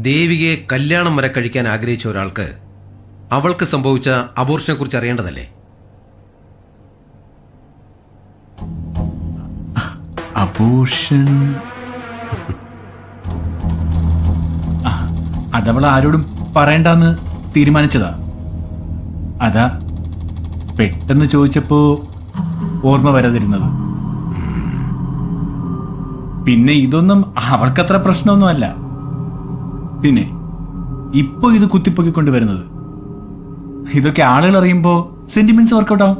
ദേവികയെ കല്യാണം വരെ കഴിക്കാൻ ആഗ്രഹിച്ച ഒരാൾക്ക് അവൾക്ക് സംഭവിച്ച അബോർഷനെ കുറിച്ച് അറിയേണ്ടതല്ലേ? അബോർഷൻ അതവൾ ആരോടും പറയണ്ടെന്ന് തീരുമാനിച്ചതാ. അതാ പെട്ടെന്ന് ചോദിച്ചപ്പോ ഓർമ്മ വരാതിരുന്നത്. പിന്നെ ഇതൊന്നും അവൾക്കത്ര പ്രശ്നമൊന്നുമല്ല. പിന്നെ ഇപ്പൊ ഇത് കുത്തിപ്പൊക്കിക്കൊണ്ടുവരുന്നത് ഇതൊക്കെ ആളുകൾ അറിയുമ്പോ സെന്റിമെന്റ്സ് വർക്കൗട്ട് ആവും.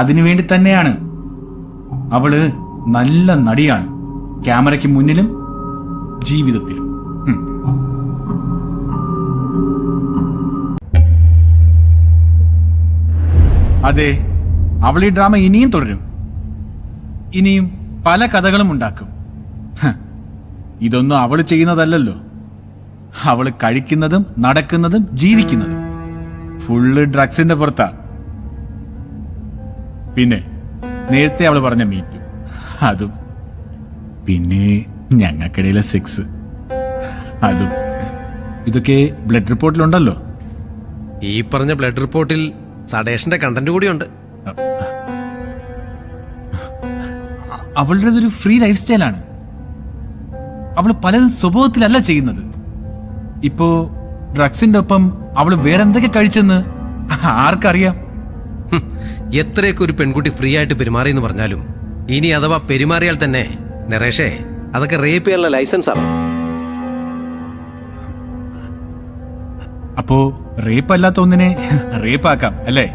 അതിനുവേണ്ടി തന്നെയാണ്. അവള് നല്ല നടിയാണ്, ക്യാമറയ്ക്ക് മുന്നിലും ജീവിതത്തിലും. അതെ, അവൾ ഈ ഡ്രാമ ഇനിയും തുടരും. ഇനിയും പല കഥകളും ഉണ്ടാക്കും. ഇതൊന്നും അവള് ചെയ്യുന്നതല്ലല്ലോ. അവള് കഴിക്കുന്നതും നടക്കുന്നതും ജീവിക്കുന്നതും ഫുള്ള് ഡ്രഗ്സിന്റെ പുറത്താ. പിന്നെ നേരത്തെ അവള് പറഞ്ഞ മീറ്റു, അതും പിന്നെ ഞങ്ങൾക്കിടയിലെ സെക്സ്, അതും ഇതൊക്കെ ബ്ലഡ് റിപ്പോർട്ടിലുണ്ടല്ലോ. ഈ പറഞ്ഞ ബ്ലഡ് റിപ്പോർട്ടിൽ സഡേഷന്റെ കണ്ടന്റ് കൂടിയുണ്ട്. അവളുടേതൊരു ഫ്രീ ലൈഫ് സ്റ്റൈലാണ്. അവള് പലതും സ്വഭാവത്തിലല്ല ചെയ്യുന്നത്. ഇപ്പോ ഡ്രഗ്സിന്റെ ഒപ്പം അവള് വേറെന്തൊക്കെ കഴിച്ചെന്ന് ആർക്കറിയാം? എത്രയൊക്കെ ഒരു പെൺകുട്ടി ഫ്രീ ആയിട്ട് പെരുമാറിയെന്ന് പറഞ്ഞാലും ഇനി അഥവാ പെരുമാറിയാൽ തന്നെ നരേഷേ, അതൊക്കെ റേപ്പ് ചെയ്യാനുള്ള ലൈസൻസ് ആണ്. അപ്പോ റേപ്പ് അല്ലാത്ത ഒന്നിനെ റേപ്പ് ആക്കാം അല്ലേ?